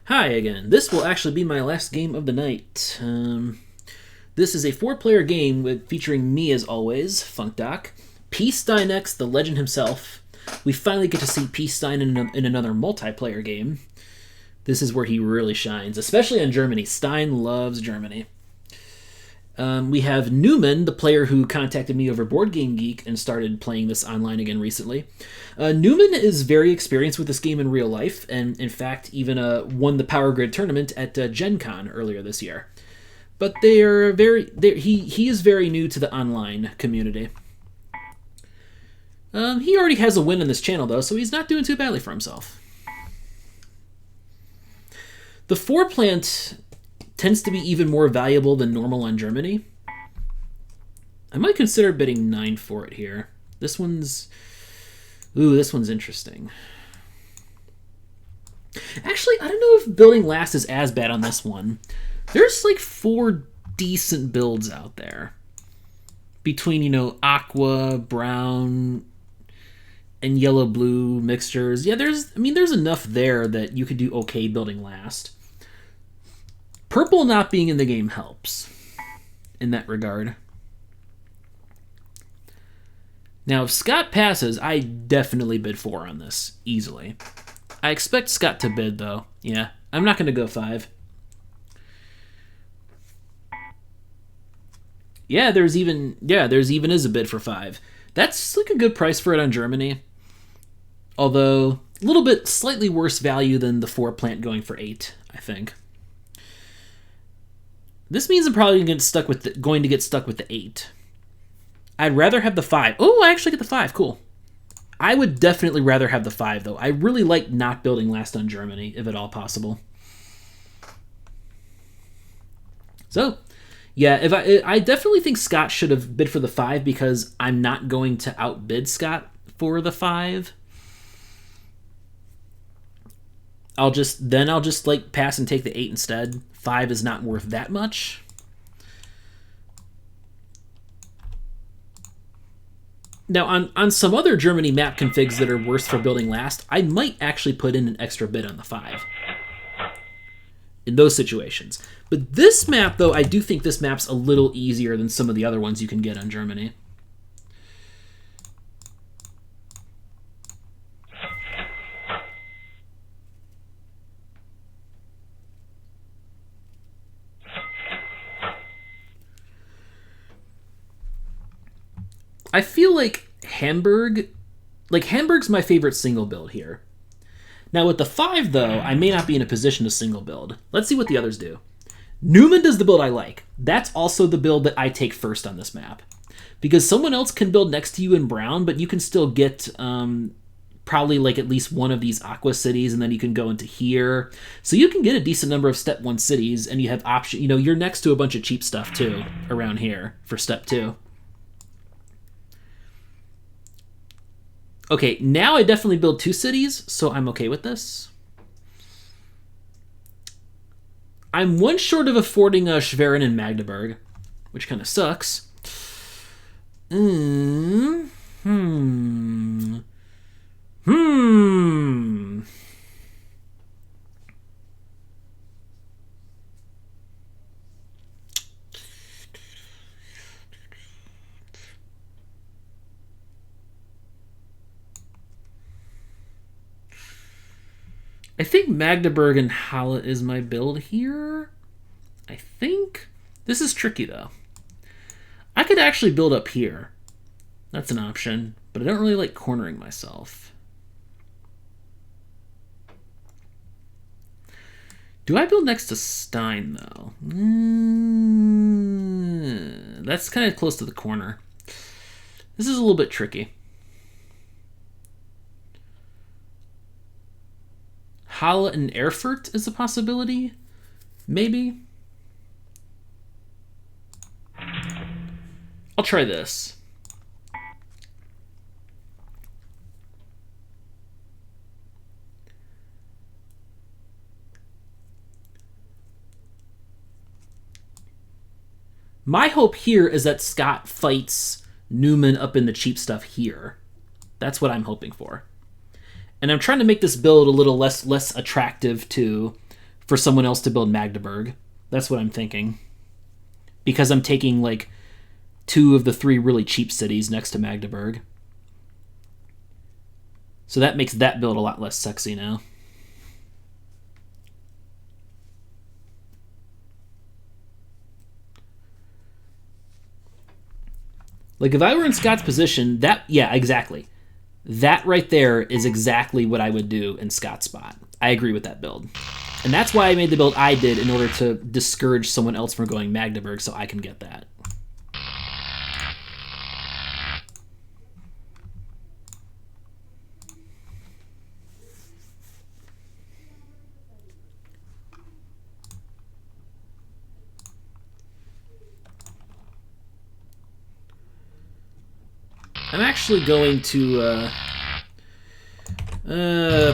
Hi again. This will actually be my last game of the night. This is a 4-player game featuring me as always, funkdoc, psteinx, the legend himself. We finally get to see Stein in another multiplayer game. This is where he really shines, especially on Germany. Stein loves Germany. We have num3n, the player who contacted me over Board Game Geek and started playing this online again recently. num3n is very experienced with this game in real life, and in fact even won the Power Grid tournament at Gen Con earlier this year. But he is very new to the online community. He already has a win on this channel though, so he's not doing too badly for himself. The 4-plant tends to be even more valuable than normal on Germany. I might consider bidding 9 for it here. This one's interesting. Actually, I don't know if building last is as bad on this one. There's like 4 decent builds out there. Between, aqua, brown, and yellow-blue mixtures. Yeah, there's enough there that you could do okay building last. Purple not being in the game helps in that regard. Now, if Scott passes, I definitely bid 4 on this, easily. I expect Scott to bid, though. Yeah, I'm not going to go 5. Yeah, there's even is a bid for 5. That's like a good price for it on Germany. Although, a little bit slightly worse value than the 4-plant going for 8, I think. This means I'm probably going to get stuck with the 8. I'd rather have the 5. Oh, I actually get the 5. Cool. I would definitely rather have the 5, though. I really like not building last on Germany, if at all possible. So, yeah, I definitely think Scott should have bid for the 5 because I'm not going to outbid Scott for the 5. I'll just like pass and take the 8 instead. 5 is not worth that much. Now, on some other Germany map configs that are worse for building last, I might actually put in an extra bid on the 5. In those situations. But this map, though, I do think this map's a little easier than some of the other ones you can get on Germany. I feel like Hamburg's my favorite single build here. Now with the 5, though, I may not be in a position to single build. Let's see what the others do. num3n does the build I like. That's also the build that I take first on this map. Because someone else can build next to you in brown, but you can still get probably like at least one of these aqua cities, and then you can go into here. So you can get a decent number of step 1 cities, and you have option. You're next to a bunch of cheap stuff too around here for step 2. Okay, now I definitely build 2 cities, so I'm okay with this. I'm 1 short of affording Schwerin and Magdeburg, which kind of sucks. I think Magdeburg and Halle is my build here. I think. This is tricky, though. I could actually build up here. That's an option, but I don't really like cornering myself. Do I build next to Stein, though? That's kind of close to the corner. This is a little bit tricky. Halle and Erfurt is a possibility. Maybe. I'll try this. My hope here is that Scott fights num3n up in the cheap stuff here. That's what I'm hoping for. And I'm trying to make this build a little less attractive to for someone else to build Magdeburg. That's what I'm thinking. Because I'm taking, like, 2 of the 3 really cheap cities next to Magdeburg. So that makes that build a lot less sexy now. Like, if I were in Scott's position, yeah, exactly. That right there is exactly what I would do in Scott's spot. I agree with that build. And that's why I made the build I did, in order to discourage someone else from going Magdeburg so I can get that. I'm actually going to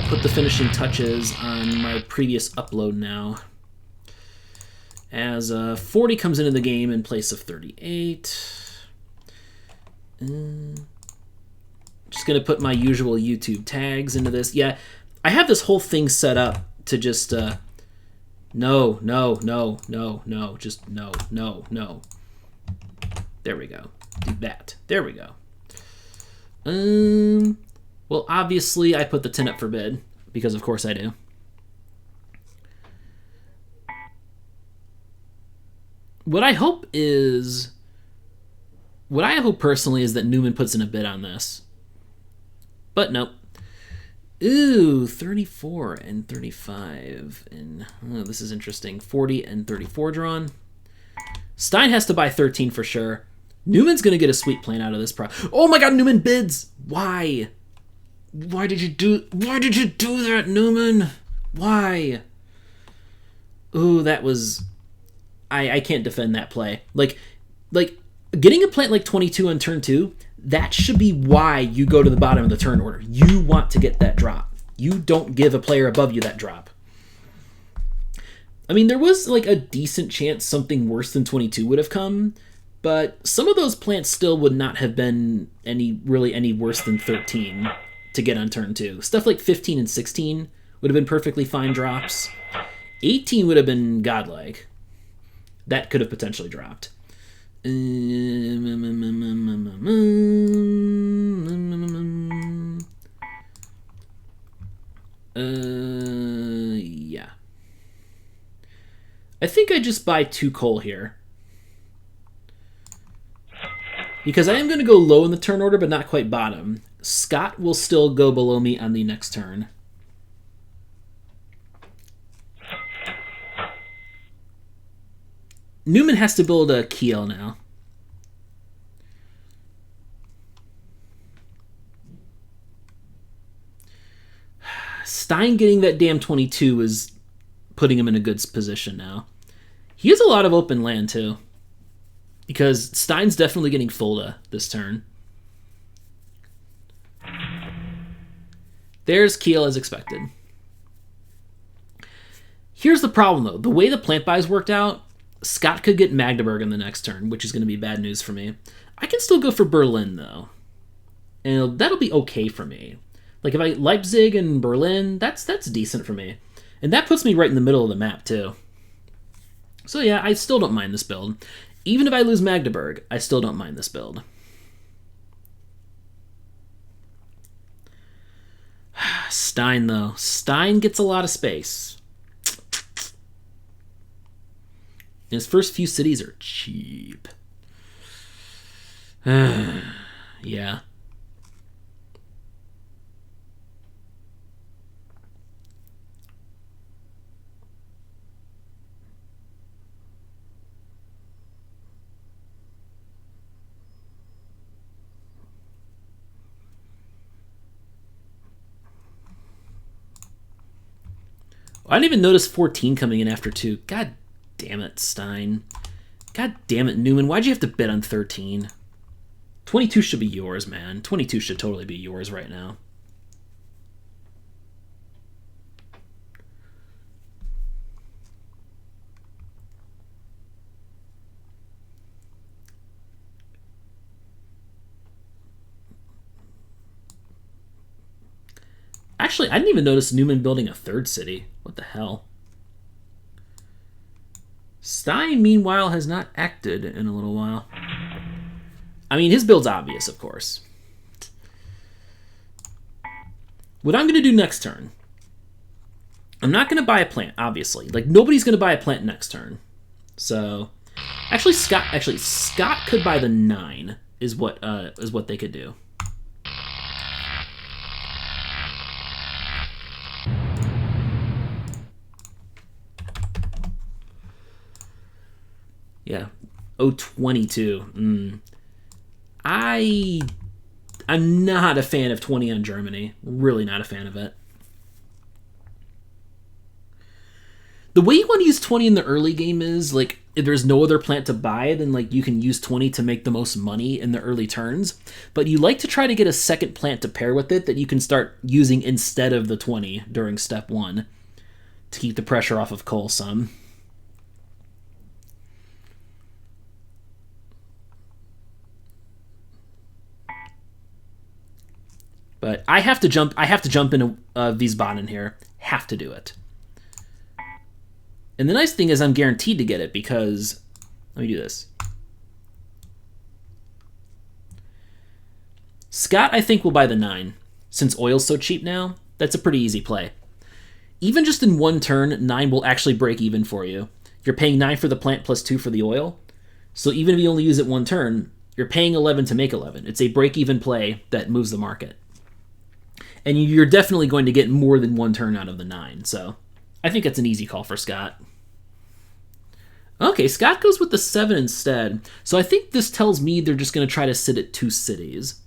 put the finishing touches on my previous upload now, as 40 comes into the game in place of 38. Just going to put my usual YouTube tags into this. Yeah, I have this whole thing set up to just just no. There we go. Do that. There we go. Well, obviously I put the 10 up for bid, because of course I do. What I hope personally is that Newman puts in a bid on this. But nope. Ooh, 34 and 35. And this is interesting. 40 and 34 drawn. Stein has to buy 13 for sure. Newman's going to get a sweet plan out of this. Oh my god, Newman bids! Why? Why did you do that, Newman? Why? Ooh, that was... I can't defend that play. Like getting a plant like 22 on turn 2, that should be why you go to the bottom of the turn order. You want to get that drop. You don't give a player above you that drop. I mean, there was like a decent chance something worse than 22 would have come, but some of those plants still would not have been any worse than 13 to get on turn 2. Stuff like 15 and 16 would have been perfectly fine drops. 18 would have been godlike. That could have potentially dropped. Yeah. I think I just buy 2 coal here. Because I am going to go low in the turn order, but not quite bottom. Scott will still go below me on the next turn. Newman has to build a Kiel now. Stein getting that damn 22 is putting him in a good position now. He has a lot of open land, too. Because Stein's definitely getting Fulda this turn. There's Kiel as expected. Here's the problem, though. The way the plant buys worked out, Scott could get Magdeburg in the next turn, which is going to be bad news for me. I can still go for Berlin, though. And that'll be okay for me. Like, if I Leipzig and Berlin, that's decent for me. And that puts me right in the middle of the map, too. So yeah, I still don't mind this build. Even if I lose Magdeburg, I still don't mind this build. Stein, though. Stein gets a lot of space. And his first few cities are cheap. Yeah. I didn't even notice 14 coming in after 2. God damn it, Stein. God damn it, Newman. Why'd you have to bid on 13? 22 should be yours, man. 22 should totally be yours right now. Actually, I didn't even notice Newman building a 3rd city. What the hell? Stein, meanwhile, has not acted in a little while. I mean, his build's obvious, of course. What I'm going to do next turn, I'm not going to buy a plant, obviously. Like, nobody's going to buy a plant next turn. So, actually, Scott could buy the 9, is what they could do. Yeah. 022. I'm not a fan of 20 on Germany. Really not a fan of it. The way you want to use 20 in the early game is, like, if there's no other plant to buy, then, like, you can use 20 to make the most money in the early turns. But you like to try to get a second plant to pair with it that you can start using instead of the 20 during step 1 to keep the pressure off of Cole some. But I have to jump into Wiesbaden here. Have to do it. And the nice thing is I'm guaranteed to get it because, let me do this. Scott, I think, will buy the 9. Since oil's so cheap now, that's a pretty easy play. Even just in one turn, 9 will actually break even for you. You're paying 9 for the plant plus 2 for the oil. So even if you only use it one turn, you're paying 11 to make 11. It's a break-even play that moves the market. And you're definitely going to get more than one turn out of the 9. So I think it's an easy call for Scott. Okay, Scott goes with the 7 instead. So I think this tells me they're just going to try to sit at 2 cities.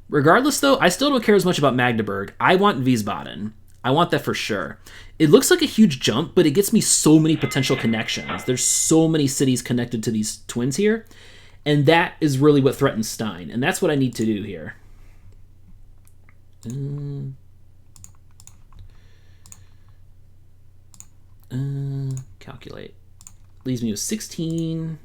Regardless, though, I still don't care as much about Magdeburg. I want Wiesbaden. I want that for sure. It looks like a huge jump, but it gets me so many potential connections. There's so many cities connected to these twins here. And that is really what threatens Stein. And that's what I need to do here. Calculate. Leaves me with 16.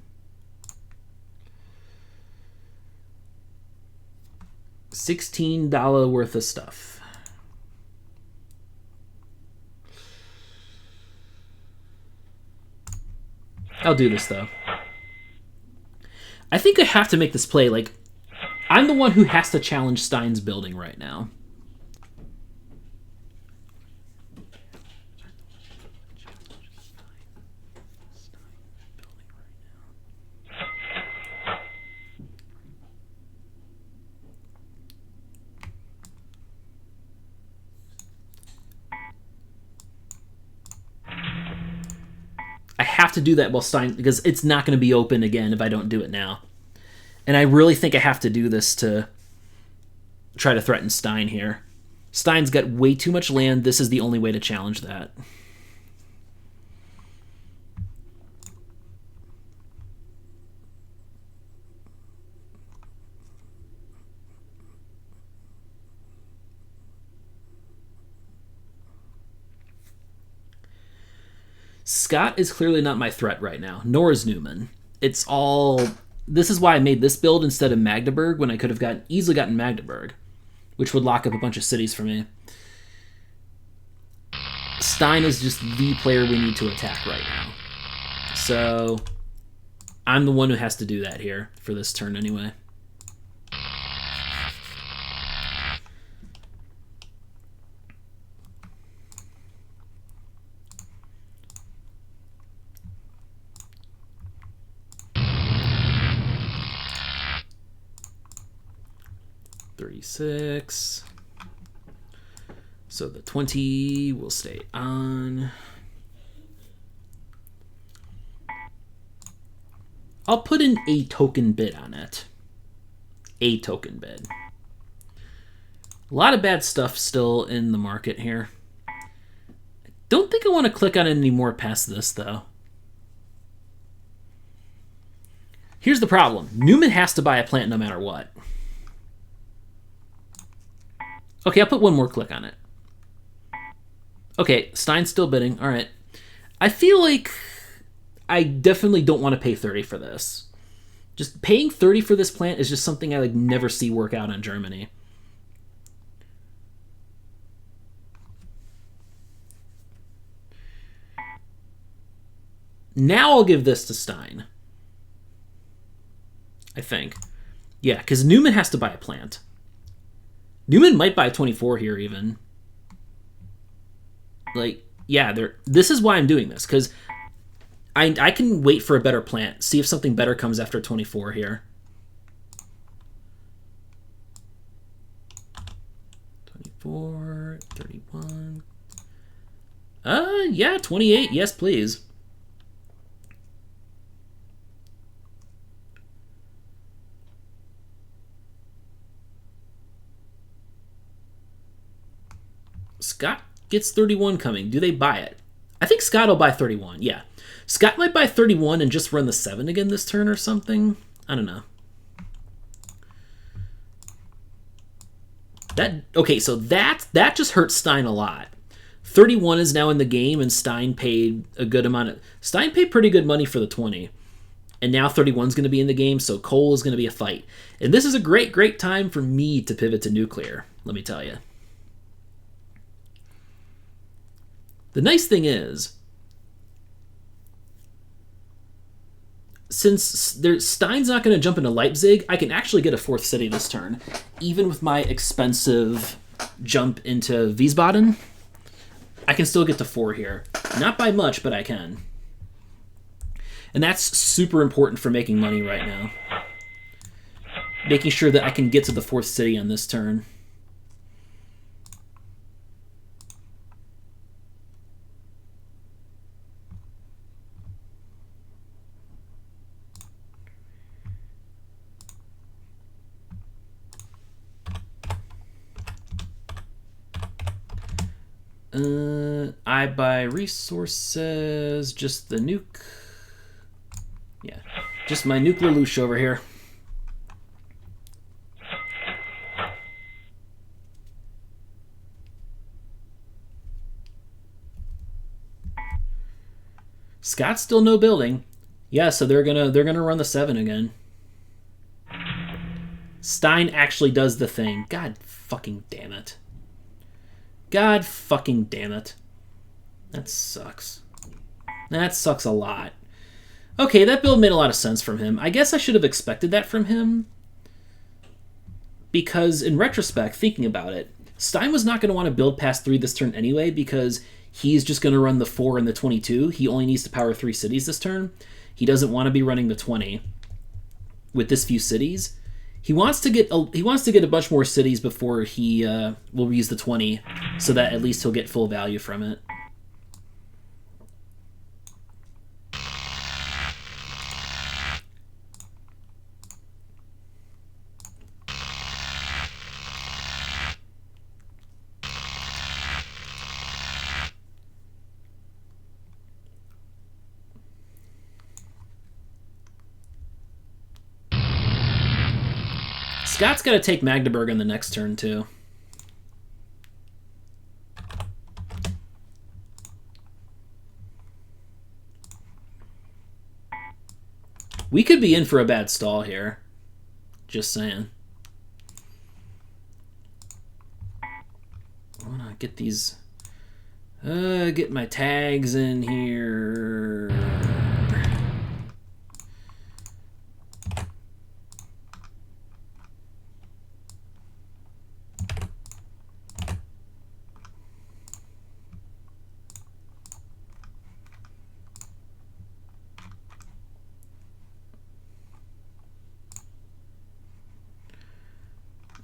$16 worth of stuff. I'll do this, though. I think I have to make this play. Like, I'm the one who has to challenge Stein's building right now. I have to do that while Stein, because it's not going to be open again if I don't do it now. And I really think I have to do this to try to threaten Stein here. Stein's got way too much land. This is the only way to challenge that. Scott is clearly not my threat right now, nor is num3n. It's all... This is why I made this build instead of Magdeburg, when I could have easily gotten Magdeburg, which would lock up a bunch of cities for me. Stein is just the player we need to attack right now. So I'm the one who has to do that here for this turn anyway. $36. So the 20 will stay on. I'll put in a token bid on it. A token bid. A lot of bad stuff still in the market here. I don't think I want to click on it anymore past this, though. Here's the problem. num3n has to buy a plant no matter what. Okay, I'll put one more click on it. Okay, Stein's still bidding. All right. I feel like I definitely don't want to pay 30 for this. Just paying 30 for this plant is just something I never see work out on Germany. Now I'll give this to Stein. I think. Yeah, because num3n has to buy a plant. num3n might buy 24 here even. Like, yeah, this is why I'm doing this, because I can wait for a better plant, see if something better comes after 24 here. 24, 31. Yeah, 28. Yes, please. Scott gets 31 coming. Do they buy it? I think Scott will buy 31. Yeah. Scott might buy 31 and just run the 7 again this turn or something. I don't know. Okay, so that just hurts Stein a lot. 31 is now in the game, and Stein paid a good amount. Stein paid pretty good money for the 20. And now 31 is going to be in the game, so coal is going to be a fight. And this is a great, great time for me to pivot to nuclear, let me tell you. The nice thing is, since Stein's not going to jump into Leipzig, I can actually get a 4th city this turn, even with my expensive jump into Wiesbaden. I can still get to 4 here. Not by much, but I can. And that's super important for making money right now. Making sure that I can get to the 4th city on this turn. I buy resources, just the nuke. Yeah, just my nuclear loosh over here. Scott's still no building. Yeah, so they're gonna run the 7 again. Stein actually does the thing. God fucking damn it. God fucking damn it. That sucks. That sucks a lot. Okay, that build made a lot of sense from him. I guess I should have expected that from him. Because, in retrospect, thinking about it, Stein was not going to want to build past 3 this turn anyway, because he's just going to run the 4 and the 22. He only needs to power 3 cities this turn. He doesn't want to be running the 20 with this few cities. He wants to get a bunch more cities before he will use the 20, so that at least he'll get full value from it. Scott's got to take Magdeburg on the next turn, too. We could be in for a bad stall here. Just saying. I want to get these... get my tags in here...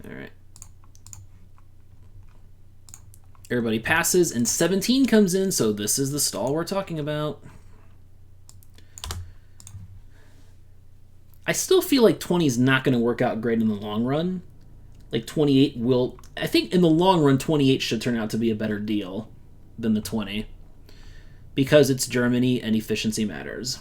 Alright. Everybody passes, and 17 comes in, so this is the stall we're talking about. I still feel like 20 is not going to work out great in the long run. Like 28 will... I think in the long run, 28 should turn out to be a better deal than the 20. Because it's Germany and efficiency matters.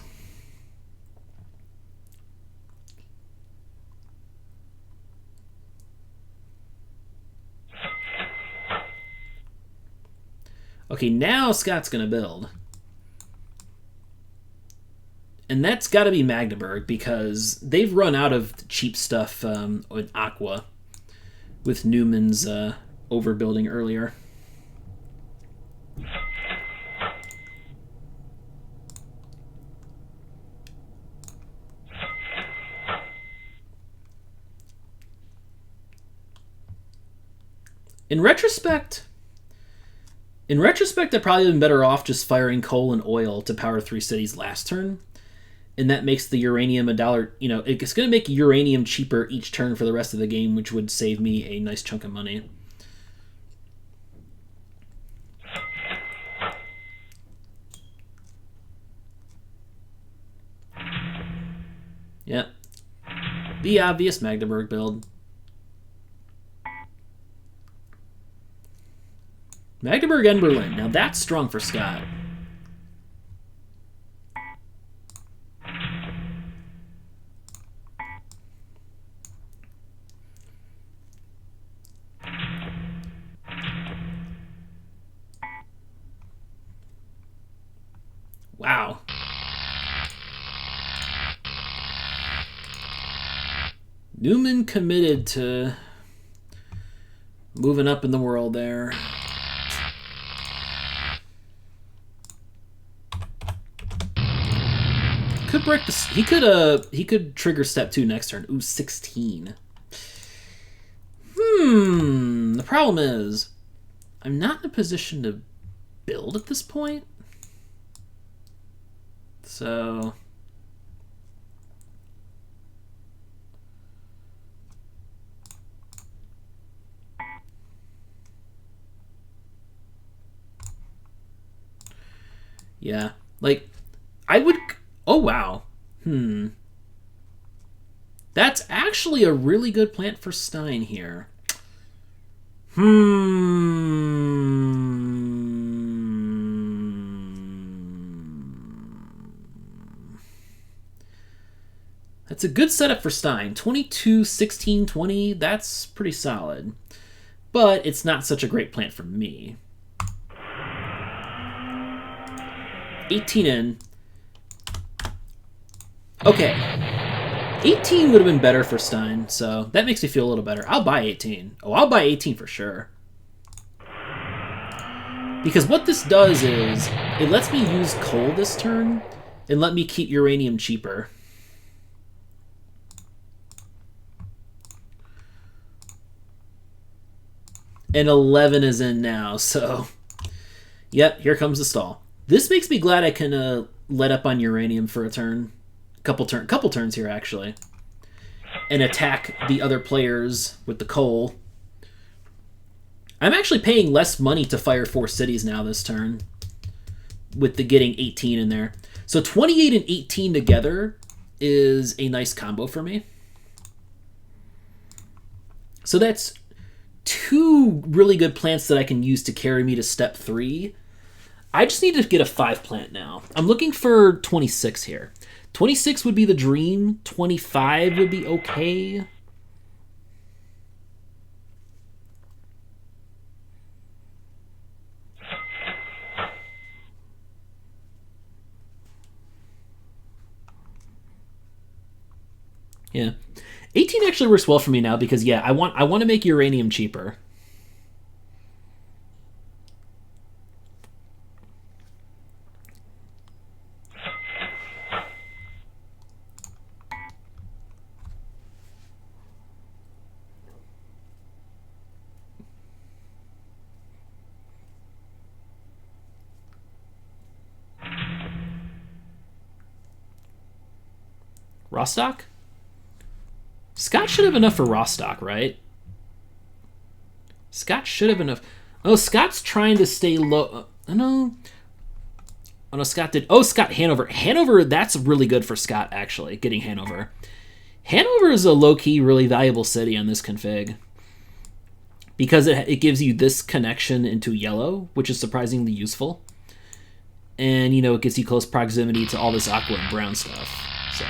Okay, now Scott's going to build. And that's got to be Magdeburg, because they've run out of cheap stuff with Aqua, with num3n's overbuilding earlier. In retrospect, I'd probably been better off just firing coal and oil to power 3 cities last turn. And that makes the uranium $1. You know, it's going to make uranium cheaper each turn for the rest of the game, which would save me a nice chunk of money. Yep. The obvious Magdeburg build. Magdeburg and Berlin. Now that's strong for Scott. Wow. Newman committed to moving up in the world there. Could break this. He could trigger step 2 next turn. Ooh, 16. The problem is I'm not in a position to build at this point. So yeah, like I would. Oh wow. That's actually a really good plant for Stein here. That's a good setup for Stein. 22, 16, 20, that's pretty solid. But it's not such a great plant for me. 18 in. Okay. 18 would have been better for Stein, so that makes me feel a little better. I'll buy 18. Oh, I'll buy 18 for sure. Because what this does is, it lets me use coal this turn, and let me keep uranium cheaper. And 11 is in now, so... Yep, here comes the stall. This makes me glad I can let up on uranium for a turn. Couple turns here, actually. And attack the other players with the coal. I'm actually paying less money to fire 4 cities now this turn. With the getting 18 in there. So 28 and 18 together is a nice combo for me. So that's 2 really good plants that I can use to carry me to step 3. I just need to get a 5 plant now. I'm looking for 26 here. 26 would be the dream. 25 would be okay. Yeah. 18 actually works well for me now because, yeah, I want to make uranium cheaper. Rostock? Scott should have enough for Rostock, right? Scott should have enough. Oh, Scott's trying to stay low. No. Oh, no, Scott did. Oh, Scott, Hanover. Hanover, that's really good for Scott, actually, getting Hanover. Hanover is a low-key, really valuable city on this config. Because it gives you this connection into yellow, which is surprisingly useful. And, you know, it gives you close proximity to all this aqua and brown stuff. So...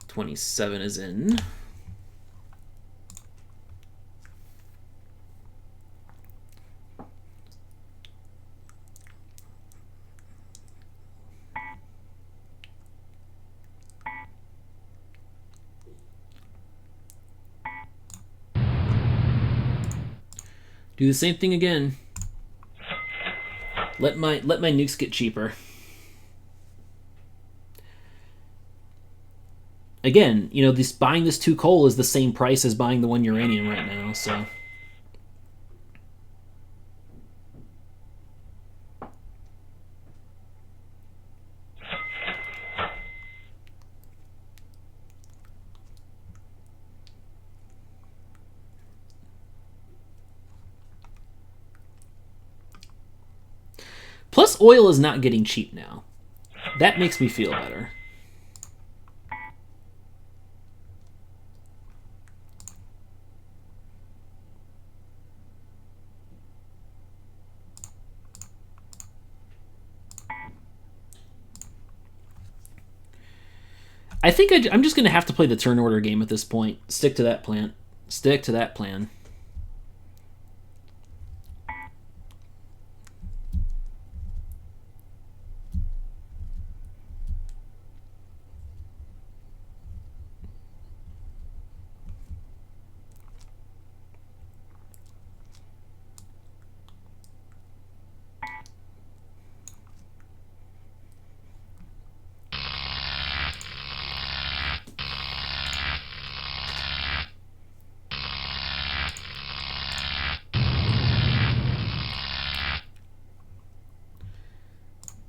$27 is in. Do the same thing again. Let my nukes get cheaper. Again, you know, buying this 2 coal is the same price as buying the 1 uranium right now, so. Plus, oil is not getting cheap now. That makes me feel better. I think I'm just going to have to play the turn order game at this point. Stick to that plan. Stick to that plan.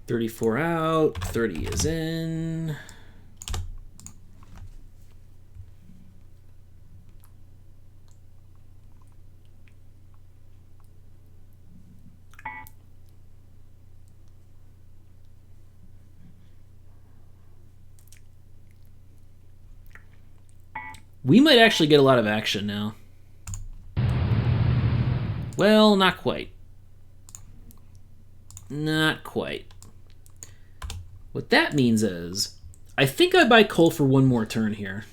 $34 out, 30 is in. We might actually get a lot of action now. Well, not quite. Not quite. What that means is, I think I buy coal for 1 more turn here.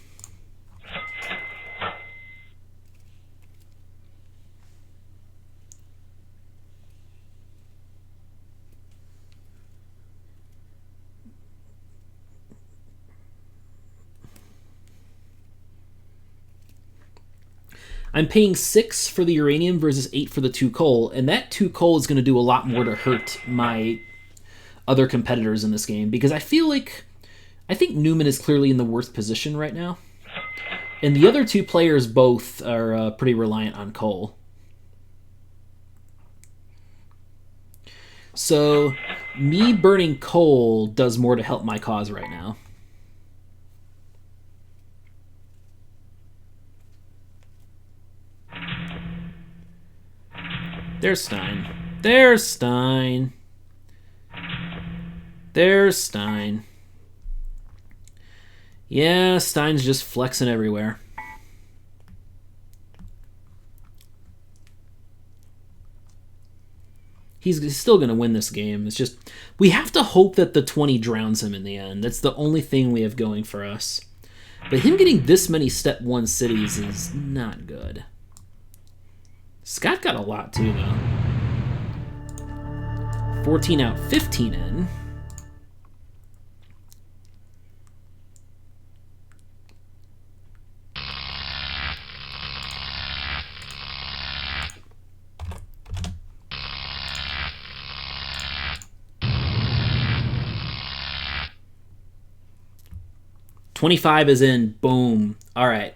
I'm paying 6 for the uranium versus 8 for the 2 coal, and that 2 coal is going to do a lot more to hurt my other competitors in this game, because I think num3n is clearly in the worst position right now, and the other 2 players both are pretty reliant on coal. So me burning coal does more to help my cause right now. There's Stein. There's Stein. There's Stein. Yeah, Stein's just flexing everywhere. He's still going to win this game. It's just, we have to hope that the 20 drowns him in the end. That's the only thing we have going for us. But him getting this many step 1 cities is not good. Scott got a lot too, though. 14 out, 15 in. $25 is in. Boom. All right.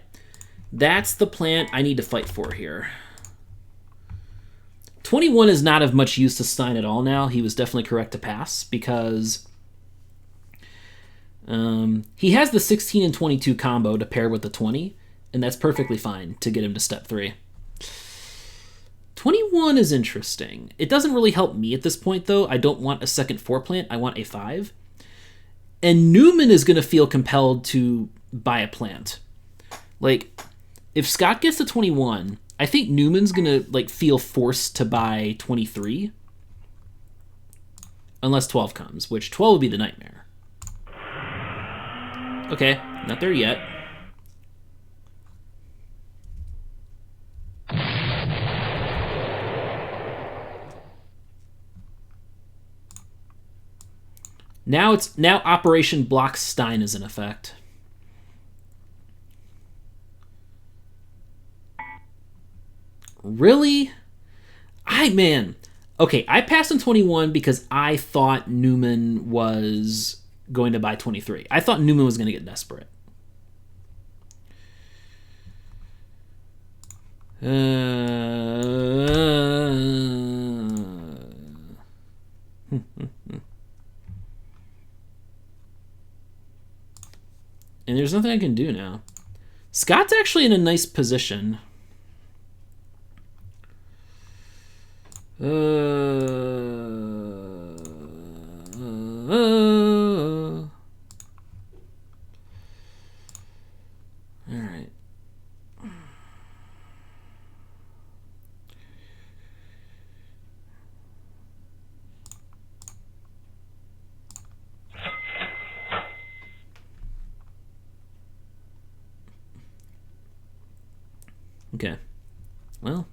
That's the plant I need to fight for here. 21 is not of much use to Stein at all now. He was definitely correct to pass because he has the 16 and 22 combo to pair with the 20, and that's perfectly fine to get him to step 3. 21 is interesting. It doesn't really help me at this point, though. I don't want a second 4 plant. I want a 5. And num3n is going to feel compelled to buy a plant. Like, if Scott gets to 21, I think num3n's going to like feel forced to buy 23. Unless 12 comes, which 12 would be the nightmare. Okay, not there yet. Now Operation Block Stein is in effect. Really? Man. Okay, I passed on 21 because I thought Newman was going to buy 23. I thought Newman was going to get desperate. And there's nothing I can do now. Scott's actually in a nice position. All right. Okay. Well.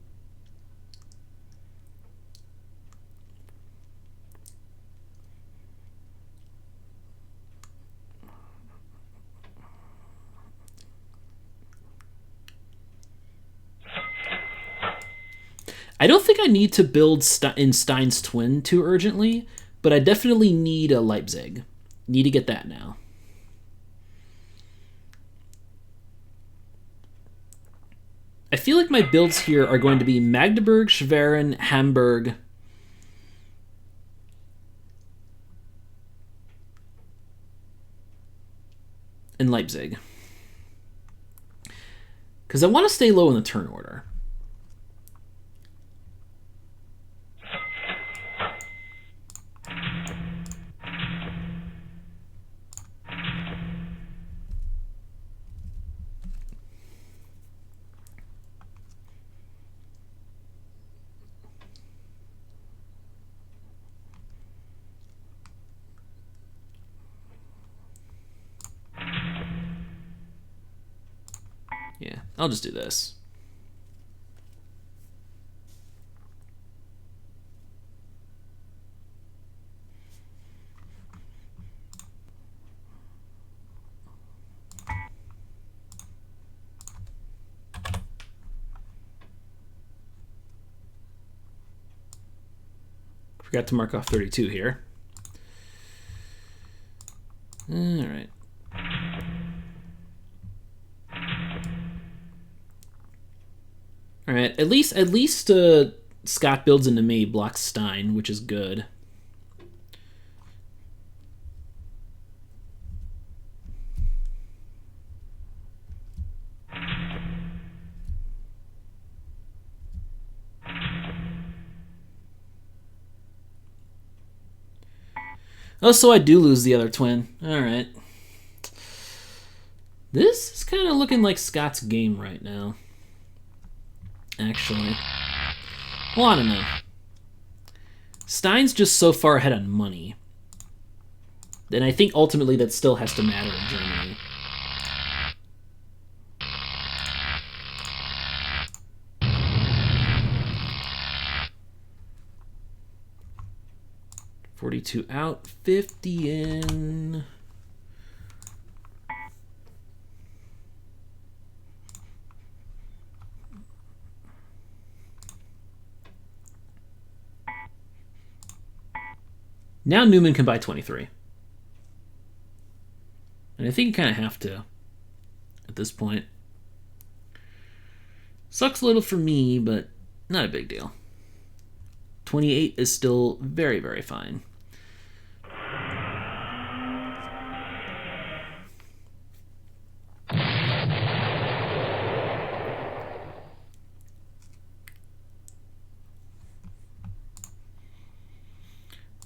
I don't think I need to build in Stein's twin too urgently, but I definitely need a Leipzig. Need to get that now. I feel like my builds here are going to be Magdeburg, Schwerin, Hamburg, and Leipzig. Because I want to stay low in the turn order. Yeah, I'll just do this. Forgot to mark off 32 here. All right. All right. At least Scott builds into me, blocks Stein, which is good. Oh, so I do lose the other twin. All right. This is kind of looking like Scott's game right now. Actually. Well, I don't know. Stein's just so far ahead on money. And I think ultimately that still has to matter in Germany. $42 out, 50 in. Now Newman can buy 23. And I think you kind of have to at this point. Sucks a little for me, but not a big deal. 28 is still very, very fine.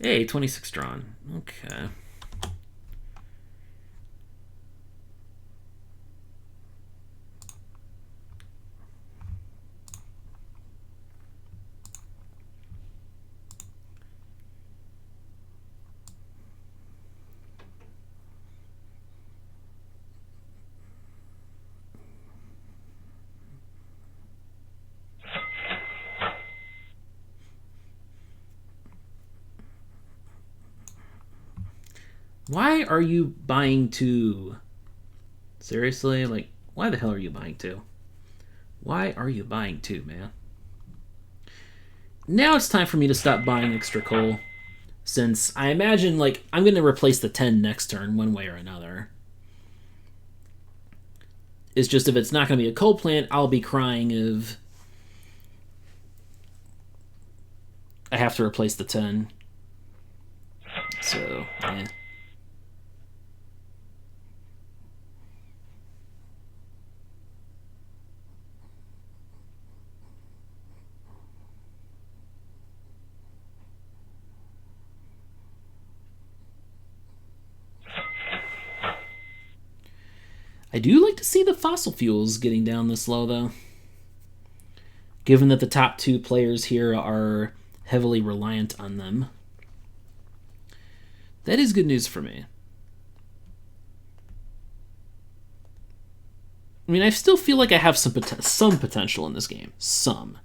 Hey, 26 drawn. Okay. Why are you buying two? Seriously? Like, why the hell are you buying two? Why are you buying two, man? Now it's time for me to stop buying extra coal, since I imagine, like, I'm going to replace the 10 next turn one way or another. It's just if it's not going to be a coal plant, I'll be crying if I have to replace the 10. So, yeah. I do like to see the fossil fuels getting down this low, though. Given that the top 2 players here are heavily reliant on them. That is good news for me. I mean, I still feel like I have some potential in this game. Some.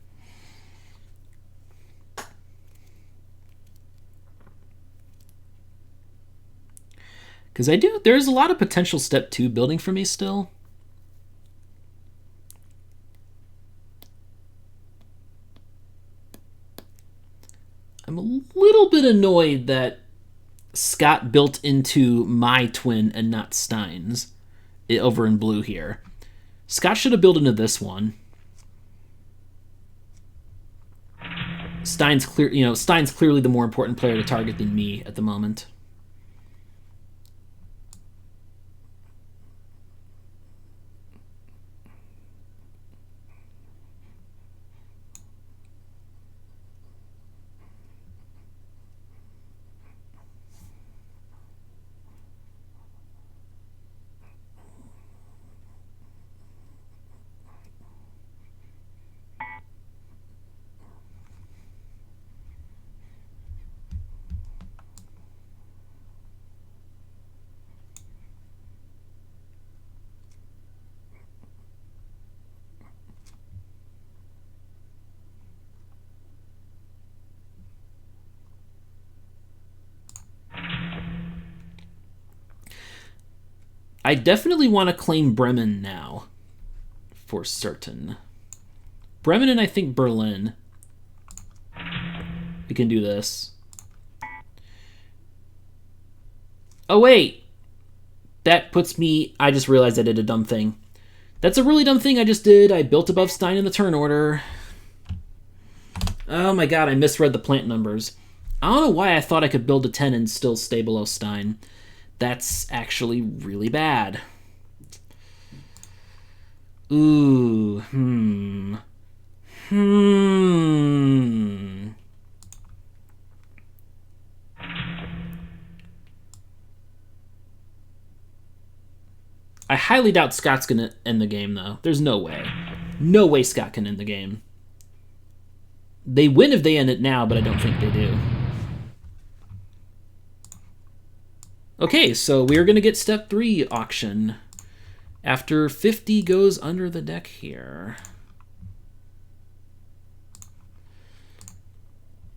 Because there's a lot of potential step 2 building for me still. I'm a little bit annoyed that Scott built into my twin and not Stein's over in blue here. Scott should have built into this one. Stein's clearly the more important player to target than me at the moment. I definitely want to claim Bremen now, for certain. Bremen and I think Berlin. We can do this. Oh, wait! That puts me... I just realized I did a dumb thing. That's a really dumb thing I just did. I built above Stein in the turn order. Oh my god, I misread the plant numbers. I don't know why I thought I could build a 10 and still stay below Stein. That's actually really bad. Ooh, I highly doubt Scott's gonna end the game, though. There's no way. No way Scott can end the game. They win if they end it now, but I don't think they do. Okay, so we're going to get step 3 auction after 50 goes under the deck here.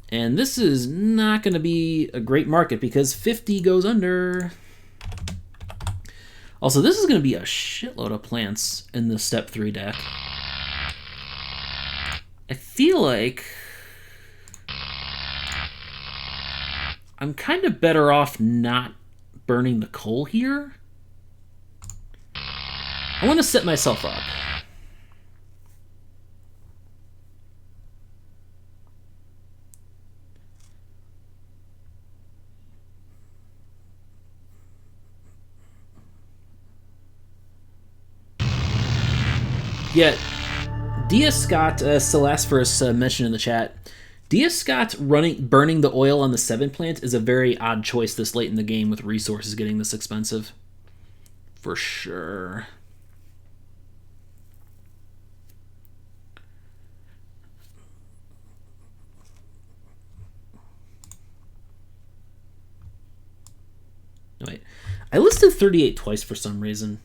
And this is not going to be a great market because 50 goes under. Also, this is going to be a shitload of plants in the step 3 deck. I feel like I'm kind of better off not burning the coal here. I want to set myself up. Yeah, dsscott, Celastphorus mentioned in the chat, dsscott burning the oil on the 7 plant is a very odd choice this late in the game with resources getting this expensive. For sure. Wait, I listed 38 twice for some reason.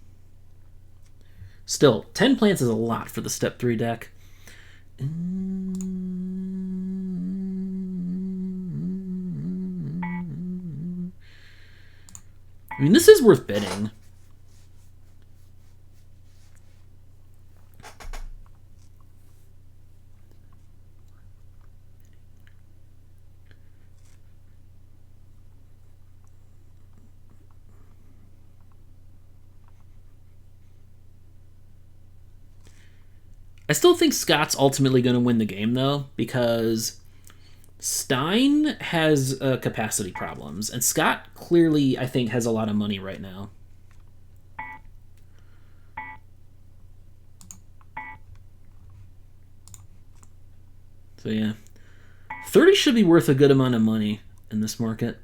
Still, 10 plants is a lot for the step 3 deck. I mean, this is worth bidding. I still think Scott's ultimately going to win the game, though, because Stein has capacity problems, and Scott clearly, I think, has a lot of money right now. So yeah, 30 should be worth a good amount of money in this market.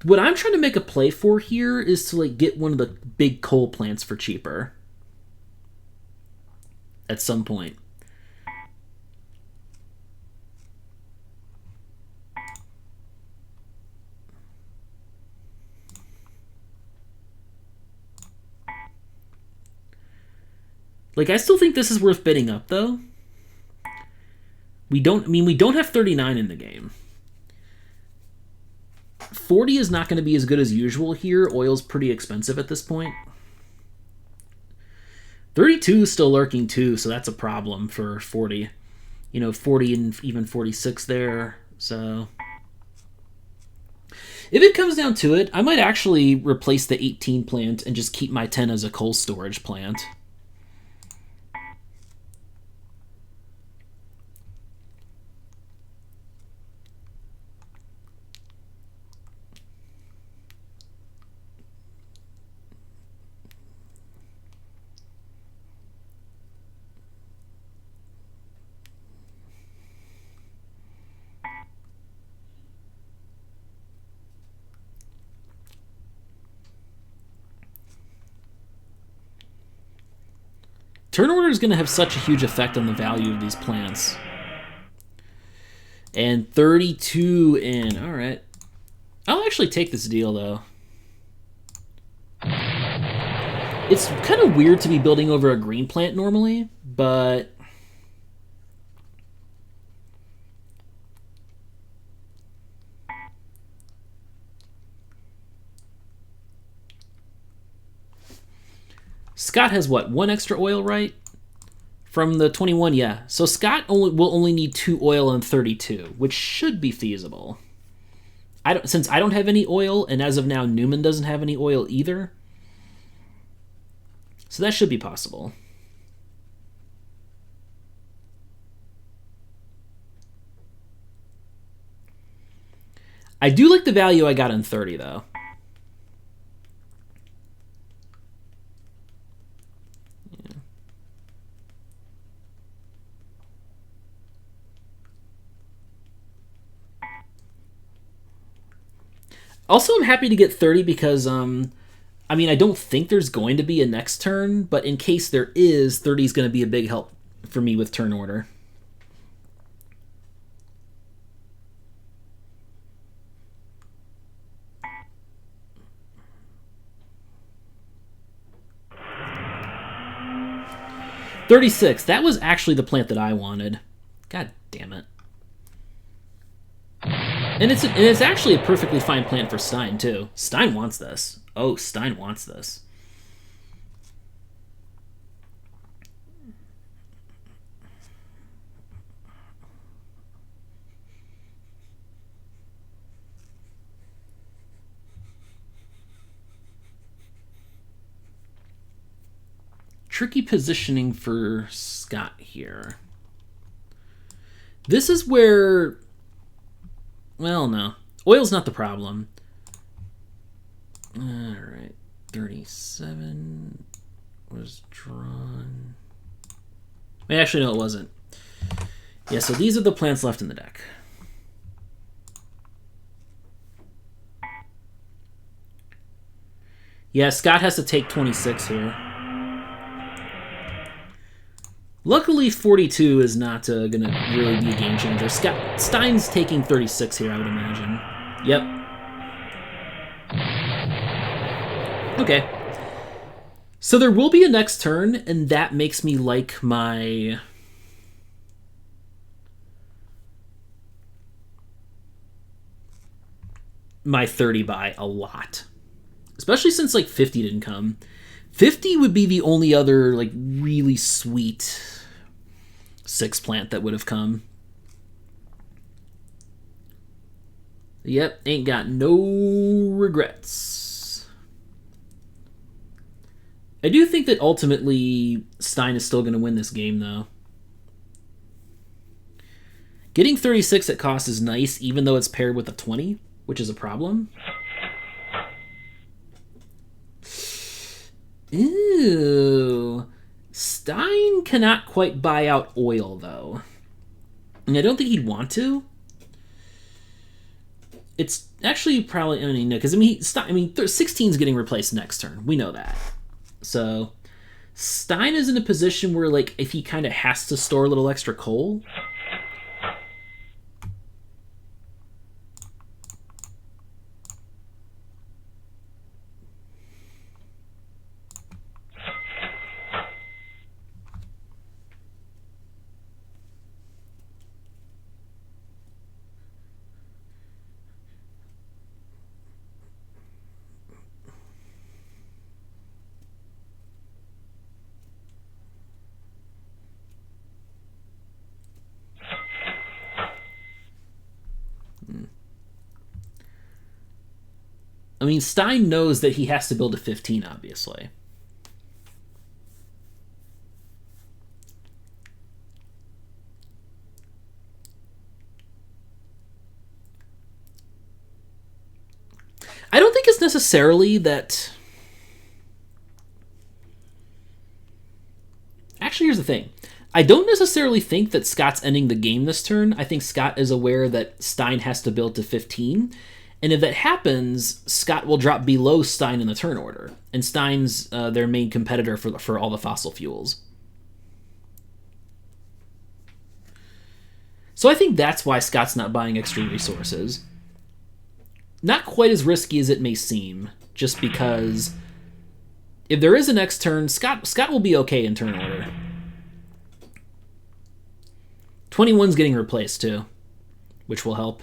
What I'm trying to make a play for here is to like get one of the big coal plants for cheaper at some point. Like, I still think this is worth bidding up, though. We don't have 39 in the game. 40 is not going to be as good as usual here. Oil's pretty expensive at this point. 32 is still lurking too, so that's a problem for 40. You know, 40 and even 46 there. So if it comes down to it, I might actually replace the 18 plant and just keep my 10 as a coal storage plant. Turn order is going to have such a huge effect on the value of these plants. And 32 in. All right. I'll actually take this deal, though. It's kind of weird to be building over a green plant normally, but... Scott has what, 1 extra oil, right? From the 21, yeah. So Scott will only need 2 oil on 32, which should be feasible. Since I don't have any oil, and as of now, num3n doesn't have any oil either. So that should be possible. I do like the value I got on 30, though. Also, I'm happy to get 30 because, I mean, I don't think there's going to be a next turn, but in case there is, 30 is going to be a big help for me with turn order. $36. That was actually the plant that I wanted. God damn it. And it's actually a perfectly fine plant for Stein, too. Stein wants this. Oh, Stein wants this. Tricky positioning for Scott here. This is where... Well, no. Oil's not the problem. Alright. 37 was drawn. Wait, actually, no, it wasn't. Yeah, so these are the plants left in the deck. Yeah, Scott has to take 26 here. Luckily, 42 is not going to really be a game changer. Stein's taking 36 here, I would imagine. Yep. Okay. So there will be a next turn, and that makes me like my... my 30 buy a lot. Especially since, like, 50 didn't come. 50 would be the only other, like, really sweet 6 plant that would have come. Yep, ain't got no regrets. I do think that ultimately Stein is still going to win this game, though. Getting 36 at cost is nice, even though it's paired with a 20, which is a problem. Ew. Stein cannot quite buy out oil, though. And I don't think he'd want to. It's actually probably, I mean, no, because 16's getting replaced next turn. We know that. So Stein is in a position where, like, if he kind of has to store a little extra coal. I mean, Stein knows that he has to build a 15, obviously. I don't think it's necessarily that... Actually, here's the thing. I don't necessarily think that Scott's ending the game this turn. I think Scott is aware that Stein has to build to 15. And if that happens, Scott will drop below Stein in the turn order. And Stein's their main competitor for all the fossil fuels. So I think that's why Scott's not buying extra resources. Not quite as risky as it may seem, just because if there is a next turn, Scott will be okay in turn order. 21's getting replaced too, which will help.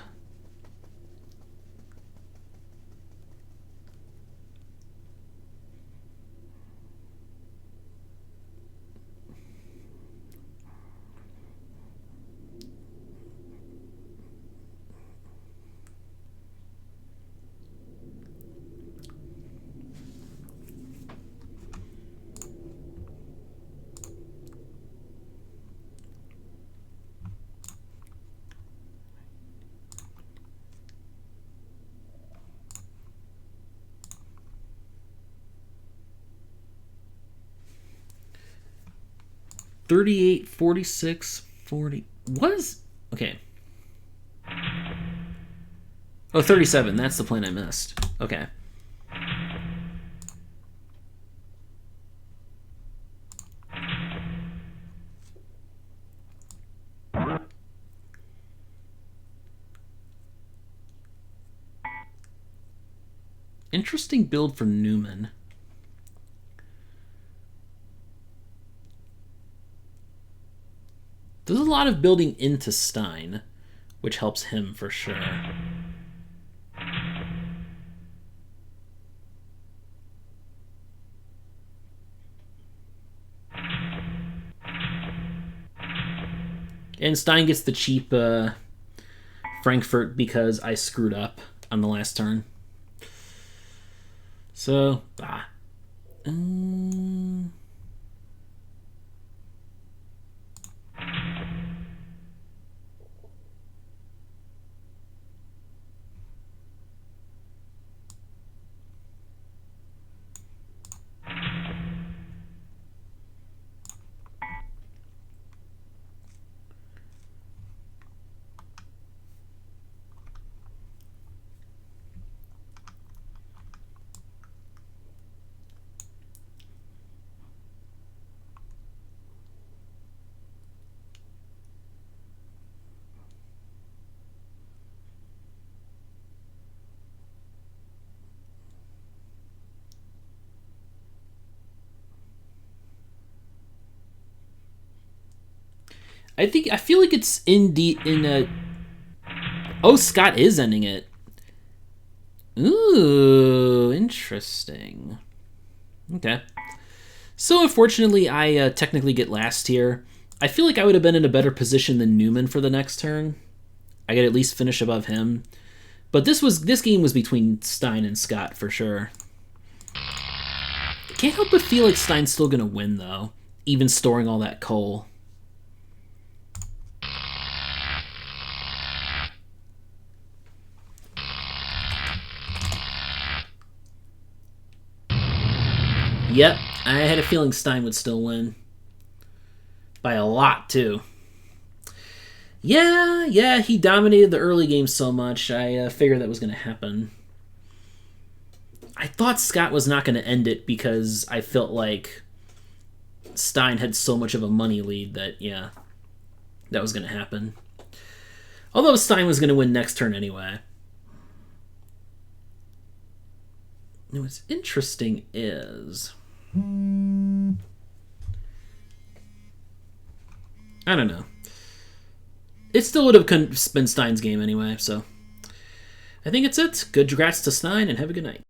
$38, $46, $40. What is... Okay. Oh, 37. That's the plan I missed. Okay. Interesting build for Newman. There's a lot of building into Stein, which helps him for sure. And Stein gets the cheap Frankfurt because I screwed up on the last turn. So, I feel like it's in a... Oh, Scott is ending it. Ooh, interesting. Okay. So unfortunately, I technically get last here. I feel like I would have been in a better position than Newman for the next turn. I could at least finish above him. But this game was between Stein and Scott for sure. can't help but feel like Stein's still going to win, though, even storing all that coal. Yep, I had a feeling Stein would still win. By a lot, too. Yeah, he dominated the early game so much, I figured that was going to happen. I thought Scott was not going to end it because I felt like Stein had so much of a money lead that, yeah, that was going to happen. Although Stein was going to win next turn anyway. And what's interesting is... I don't know. It still would have been Stein's game anyway, so... I think it's it. Good congrats to Stein, and have a good night.